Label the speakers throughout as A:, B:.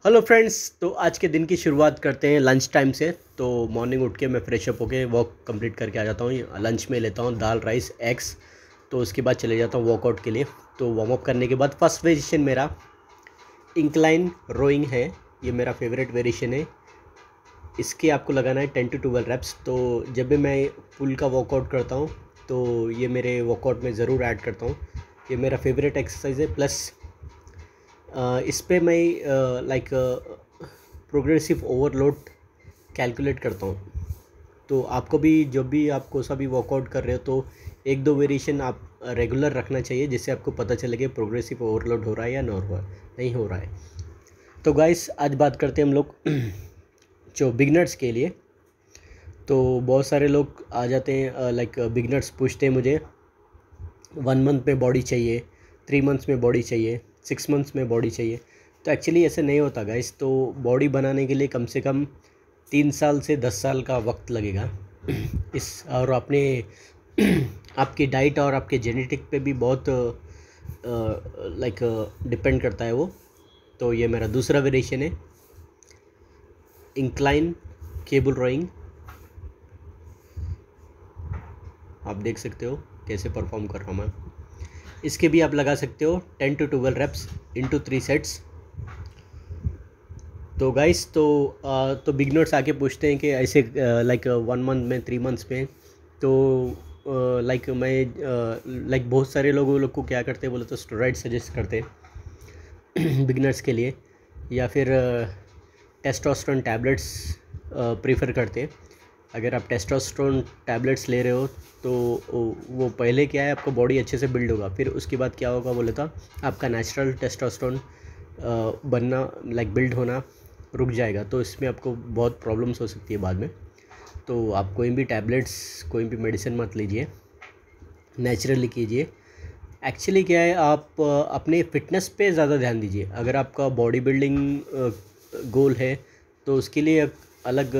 A: Hello friends. तो आज के दिन की शुरुआत करते हैं लंच टाइम से। तो मॉर्निंग उठ के मैं फ्रेशअप होके वॉक कंप्लीट करके आ जाता हूँ। लंच में लेता हूँ दाल राइस एग्स। तो उसके बाद चले जाता हूँ वर्कआउट के लिए। तो वार्म अप करने के बाद फर्स्ट वेरिएशन मेरा इंक्लाइन रोइंग है। ये मेरा फेवरेट वेरिएशन है। इसके आपको लगाना है 10 to 12 रेप्स। तो जब भी मैं पुल का वर्कआउट करता हूँ तो ये मेरे वर्कआउट में ज़रूर ऐड करता हूँ। ये मेरा फेवरेट एक्सरसाइज है। प्लस इस पे मैं लाइक प्रोग्रेसिव ओवरलोड कैलकुलेट करता हूँ। तो आपको भी जब भी आप कोई सा भी वर्कआउट कर रहे हो तो एक दो वेरिएशन आप रेगुलर रखना चाहिए, जिससे आपको पता चले कि प्रोग्रेसिव ओवरलोड हो रहा है या नहीं हो रहा है। तो गाइस आज बात करते हैं हम लोग जो बिगनर्स के लिए। तो बहुत सारे लोग आ जाते हैं, लाइक बिगनर्स पूछते हैं मुझे 1 मंथ में बॉडी चाहिए, 3 मंथ्स में बॉडी चाहिए, 6 मंथ्स में बॉडी चाहिए। तो एक्चुअली ऐसे नहीं होता गाइस। तो बॉडी बनाने के लिए कम से कम 3 साल से 10 साल का वक्त लगेगा। इस और अपने आपकी डाइट और आपके जेनेटिक पे भी बहुत लाइक डिपेंड करता है वो। तो ये मेरा दूसरा वेरिएशन है इंक्लाइन केबल रोइंग। आप देख सकते हो कैसे परफॉर्म कर रहा हूँ मैं। इसके भी आप लगा सकते हो 10 to 12 रेप्स इंटू 3 सेट्स। तो गाइस तो बिगनर्स आके पूछते हैं कि ऐसे लाइक 1 मंथ में 3 मंथ्स में। तो लाइक मैं लाइक बहुत सारे लोग को क्या करते हैं बोले तो स्टेरॉइड सजेस्ट करते हैं बिगनर्स के लिए, या फिर टेस्टोस्टेरोन टैबलेट्स प्रीफर करते हैं। अगर आप टेस्टोस्टेरोन टैबलेट्स ले रहे हो तो वो पहले क्या है, आपका बॉडी अच्छे से बिल्ड होगा। फिर उसके बाद क्या होगा बोले तो आपका नेचुरल टेस्टोस्टेरोन बनना लाइक बिल्ड होना रुक जाएगा। तो इसमें आपको बहुत प्रॉब्लम्स हो सकती है बाद में। तो आप कोई भी टैबलेट्स कोई भी मेडिसिन मत लीजिए, नेचुरली कीजिए। एक्चुअली क्या है, आप अपने फिटनेस पे ज़्यादा ध्यान दीजिए। अगर आपका बॉडी बिल्डिंग गोल है तो उसके लिए अलग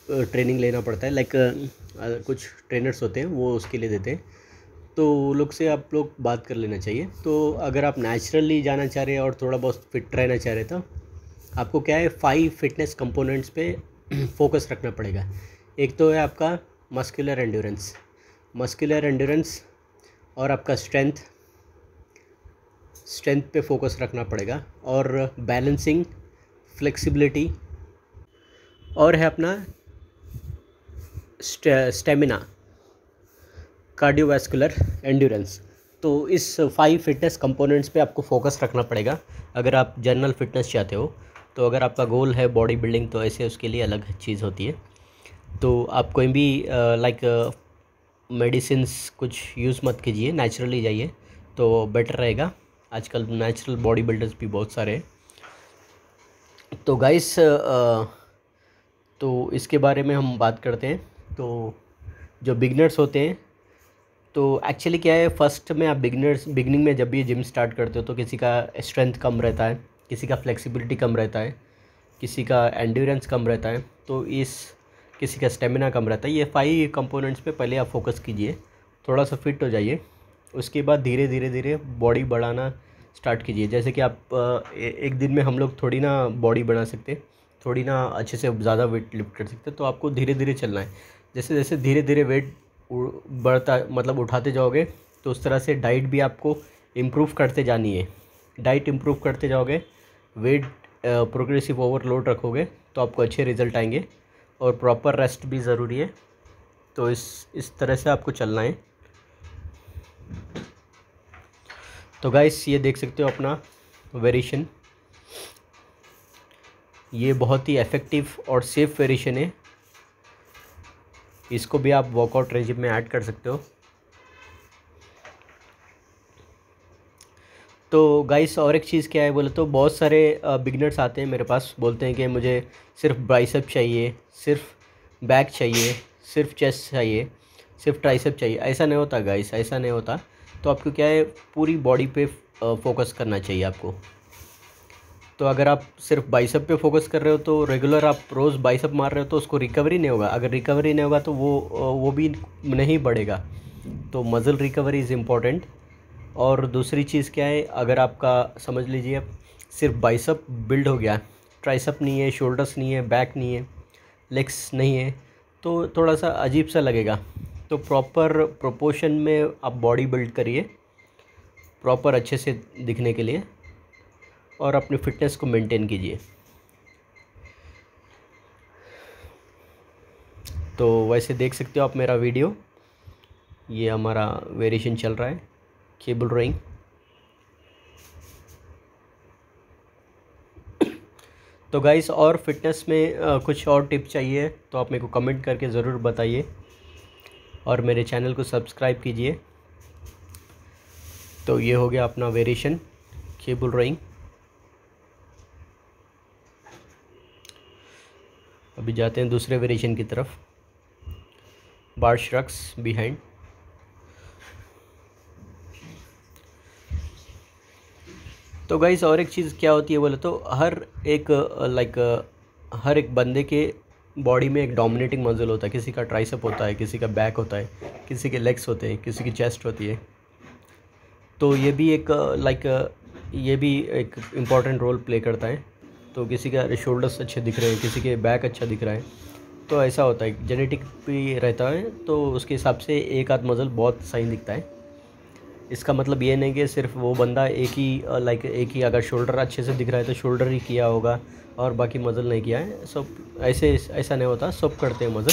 A: ट्रेनिंग लेना पड़ता है। लाइक कुछ ट्रेनर्स होते हैं वो उसके लिए देते हैं, तो वो लोग से आप लोग बात कर लेना चाहिए। तो अगर आप नेचुरली जाना चाह रहे हैं और थोड़ा बहुत फिट रहना चाह रहे हैं तो आपको क्या है 5 फिटनेस कंपोनेंट्स पे फोकस रखना पड़ेगा। एक तो है आपका मस्कुलर एंड्योरेंस और आपका स्ट्रेंथ पे फोकस रखना पड़ेगा, और बैलेंसिंग, फ्लेक्सिबिलिटी, और है अपना स्टेमिना, कार्डियोवैस्कुलर एंड्योरेंस। तो इस 5 फिटनेस कंपोनेंट्स पे आपको फोकस रखना पड़ेगा अगर आप जनरल फिटनेस चाहते हो। तो अगर आपका गोल है बॉडी बिल्डिंग तो ऐसे उसके लिए अलग चीज़ होती है। तो आप कोई भी लाइक मेडिसिन्स कुछ यूज़ मत कीजिए, नेचुरली जाइए तो बेटर रहेगा। आजकल नेचुरल बॉडी बिल्डर्स भी बहुत सारे हैं। तो गाइस तो इसके बारे में हम बात करते हैं। तो जो बिगनर्स होते हैं तो एक्चुअली क्या है, फर्स्ट में आप बिगनिंग में जब भी जिम स्टार्ट करते हो तो किसी का स्ट्रेंथ कम रहता है, किसी का फ्लेक्सिबिलिटी कम रहता है, किसी का एंड्योरेंस कम रहता है, तो किसी का स्टेमिना कम रहता है। ये 5 कंपोनेंट्स पे पहले आप फोकस कीजिए, थोड़ा सा फिट हो जाइए। उसके बाद धीरे धीरे बॉडी बढ़ाना स्टार्ट कीजिए। जैसे कि आप एक दिन में हम लोग थोड़ी ना बॉडी बना सकते, थोड़ी ना अच्छे से ज़्यादा वेट लिफ्ट कर सकते। तो आपको धीरे धीरे चलना है। जैसे जैसे धीरे धीरे वेट बढ़ता मतलब उठाते जाओगे तो उस तरह से डाइट भी आपको इम्प्रूव करते जानी है। डाइट इम्प्रूव करते जाओगे, वेट प्रोग्रेसिव ओवरलोड रखोगे तो आपको अच्छे रिज़ल्ट आएंगे। और प्रॉपर रेस्ट भी ज़रूरी है। तो इस तरह से आपको चलना है। तो गाइस ये देख सकते हो अपना वेरिएशन, ये बहुत ही इफ़ेक्टिव और सेफ़ वेरिएशन है। इसको भी आप वर्कआउट रेजिम में ऐड कर सकते हो। तो गाइस और एक चीज़ क्या है बोले तो बहुत सारे बिगनर्स आते हैं मेरे पास, बोलते हैं कि मुझे सिर्फ बाइसेप चाहिए, सिर्फ बैक चाहिए, सिर्फ चेस्ट चाहिए, सिर्फ ट्राइसेप चाहिए। ऐसा नहीं होता गाइस, ऐसा नहीं होता। तो आपको क्या है पूरी बॉडी पे फोकस करना चाहिए आपको। तो अगर आप सिर्फ बाइसेप पे फोकस कर रहे हो तो रेगुलर आप रोज़ बाइसेप मार रहे हो तो उसको रिकवरी नहीं होगा। अगर रिकवरी नहीं होगा तो वो भी नहीं बढ़ेगा। तो मसल रिकवरी इज़ इम्पॉर्टेंट। और दूसरी चीज़ क्या है, अगर आपका समझ लीजिए सिर्फ बाइसेप बिल्ड हो गया, ट्राइसेप नहीं है, शोल्डर्स नहीं है, बैक नहीं है, लेग्स नहीं है, तो थोड़ा सा अजीब सा लगेगा। तो प्रॉपर प्रोपोर्शन में आप बॉडी बिल्ड करिए, प्रॉपर अच्छे से दिखने के लिए, और अपनी फिटनेस को मेंटेन कीजिए। तो वैसे देख सकते हो आप मेरा वीडियो, ये हमारा वेरिएशन चल रहा है केबल रोइंग। तो गाइस, और फिटनेस में कुछ और टिप चाहिए तो आप मेरे को कमेंट करके ज़रूर बताइए, और मेरे चैनल को सब्सक्राइब कीजिए। तो ये हो गया अपना वेरिएशन केबल रोइंग। अभी जाते हैं दूसरे वेरिएशन की तरफ, बार श्रक्स बिहाइंड। तो गाइस, और एक चीज़ क्या होती है बोले तो, हर एक हर एक बंदे के बॉडी में एक डोमिनेटिंग मसल होता है। किसी का ट्राइसेप होता है, किसी का बैक होता है, किसी के लेग्स होते हैं, किसी की चेस्ट होती है। तो ये भी एक ये भी एक इम्पॉर्टेंट रोल प्ले करता है। तो किसी का शोल्डर्स अच्छे दिख रहे हैं, किसी के बैक अच्छा दिख रहा है, तो ऐसा होता है, जेनेटिक भी रहता है। तो उसके हिसाब से एक आध मसल बहुत सही दिखता है। इसका मतलब ये नहीं कि सिर्फ वो बंदा एक ही अगर शोल्डर अच्छे से दिख रहा है तो शोल्डर ही किया होगा और बाकी मसल नहीं किया है। सब ऐसा नहीं होता, सब करते हैं मसल,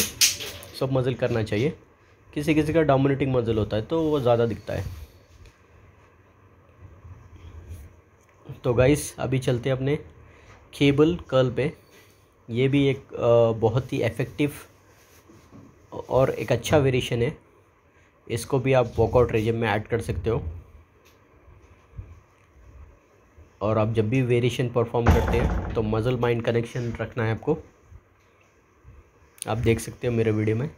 A: सब मसल करना चाहिए। किसी किसी का डोमिनेटिंग मसल होता है तो वो ज़्यादा दिखता है। तो गाइस, अभी चलते हैं अपने केबल कर्ल पे। ये भी एक बहुत ही इफ़ेक्टिव और एक अच्छा वेरिएशन है। इसको भी आप वर्कआउट रेजिम में ऐड कर सकते हो, और आप जब भी वेरिएशन परफॉर्म करते हैं तो मसल माइंड कनेक्शन रखना है आपको। आप देख सकते हो मेरे वीडियो में।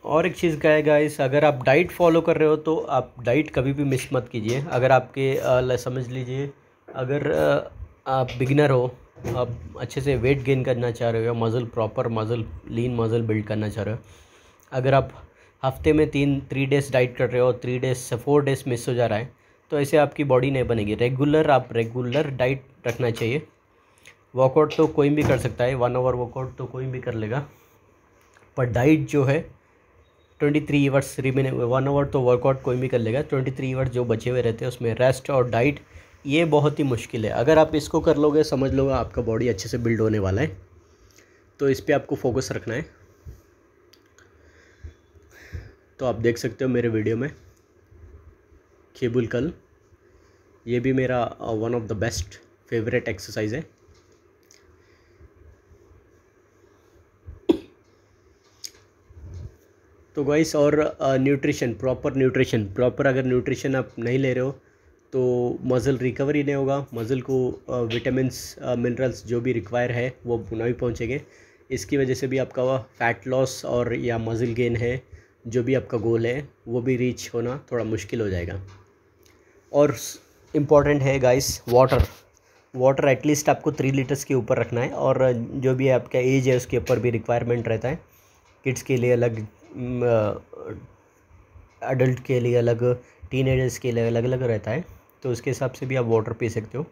A: और एक चीज़ क्या है गाइस, अगर आप डाइट फॉलो कर रहे हो तो आप डाइट कभी भी मिस मत कीजिए। अगर आपके समझ लीजिए, अगर आप बिगिनर हो, आप अच्छे से वेट गेन करना चाह रहे हो, muscle proper muscle lean muscle build करना चाह रहे हो, अगर आप हफ्ते में 3 डेज़ डाइट कर रहे हो, 3 डेज़ से 4 डेज़ मिस हो जा रहा है, तो ऐसे आपकी बॉडी नहीं बनेगी। रेगुलर डाइट रखना चाहिए। वर्कआउट तो कोई भी कर सकता है, 1 आवर वर्कआउट तो कोई भी कर लेगा, पर डाइट जो है 23 आवर्स रिमेनिंग, 1 आवर तो वर्कआउट कोई भी कर लेगा, 23 आवर्स जो बचे हुए रहते हैं उसमें रेस्ट और डाइट, ये बहुत ही मुश्किल है। अगर आप इसको कर लोगे, समझ लोगे आपका बॉडी अच्छे से बिल्ड होने वाला है। तो इस पर आपको फोकस रखना है। तो आप देख सकते हो मेरे वीडियो में केबल कर्ल, ये भी मेरा one of the best favourite exercise है। तो गाइस, और न्यूट्रिशन, प्रॉपर अगर न्यूट्रिशन आप नहीं ले रहे हो तो मसल रिकवरी नहीं होगा। मसल को विटामिन्स मिनरल्स जो भी रिक्वायर है वो नहीं पहुँचेंगे। इसकी वजह से भी आपका फैट लॉस और या मसल गेन है, जो भी आपका गोल है, वो भी रीच होना थोड़ा मुश्किल हो जाएगा। और इम्पॉर्टेंट है गाइस, वाटर एटलीस्ट आपको 3 लीटर्स के ऊपर रखना है। और जो भी आपका एज है उसके ऊपर भी रिक्वायरमेंट रहता है। किड्स के लिए अलग, अडल्ट के लिए अलग, टीनेजर्स के लिए अलग अलग रहता है। तो उसके हिसाब से भी आप वाटर पी सकते हो,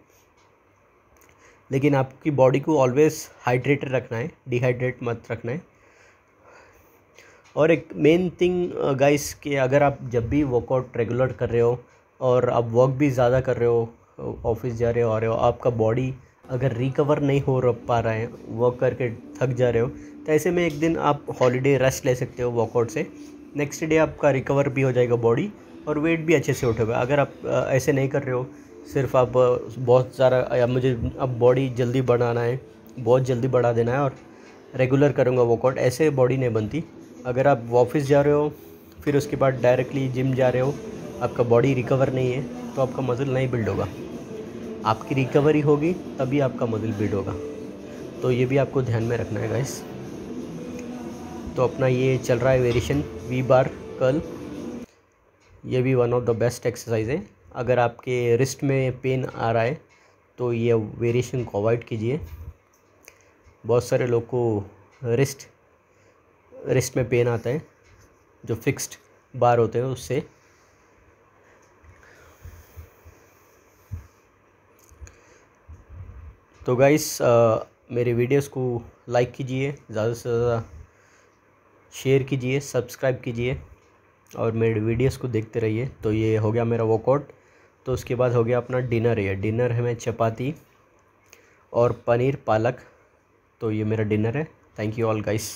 A: लेकिन आपकी बॉडी को ऑलवेज हाइड्रेटेड रखना है, डिहाइड्रेट मत रखना है। और एक मेन थिंग गाइस, कि अगर आप जब भी वर्कआउट रेगुलर कर रहे हो और आप वर्क भी ज़्यादा कर रहे हो, ऑफिस जा रहे हो आ रहे हो, आपका बॉडी अगर रिकवर नहीं हो पा रहा है, वर्क करके थक जा रहे हो, तो ऐसे में एक दिन आप हॉलीडे रेस्ट ले सकते हो वर्कआउट से। नेक्स्ट डे आपका रिकवर भी हो जाएगा बॉडी, और वेट भी अच्छे से उठेगा। अगर आप ऐसे नहीं कर रहे हो, सिर्फ आप बहुत सारा मुझे अब बॉडी जल्दी बढ़ाना है, बहुत जल्दी बढ़ा देना है और रेगुलर करूँगा वर्कआउट, ऐसे बॉडी नहीं बनती। अगर आप ऑफिस जा रहे हो फिर उसके बाद डायरेक्टली जिम जा रहे हो, आपका बॉडी रिकवर नहीं है, तो आपका मसल नहीं बिल्ड होगा। आपकी रिकवरी होगी तभी आपका मसल बिल्ड होगा। तो ये भी आपको ध्यान में रखना है गाइस। तो अपना ये चल रहा है वेरिएशन वी बार कर्ल, ये भी one of the best exercise है। अगर आपके रिस्ट में पेन आ रहा है तो ये वेरिएशन को अवॉइड कीजिए। बहुत सारे लोग को रिस्ट में पेन आता है, जो फिक्स्ड बार होते हैं उससे। तो गाइस मेरे वीडियोस को लाइक कीजिए, ज़्यादा से ज़्यादा शेयर कीजिए, सब्सक्राइब कीजिए और मेरे वीडियोस को देखते रहिए। तो ये हो गया मेरा वर्कआउट। तो उसके बाद हो गया अपना डिनर। ये डिनर है में चपाती और पनीर पालक। तो ये मेरा डिनर है। Thank you all guys.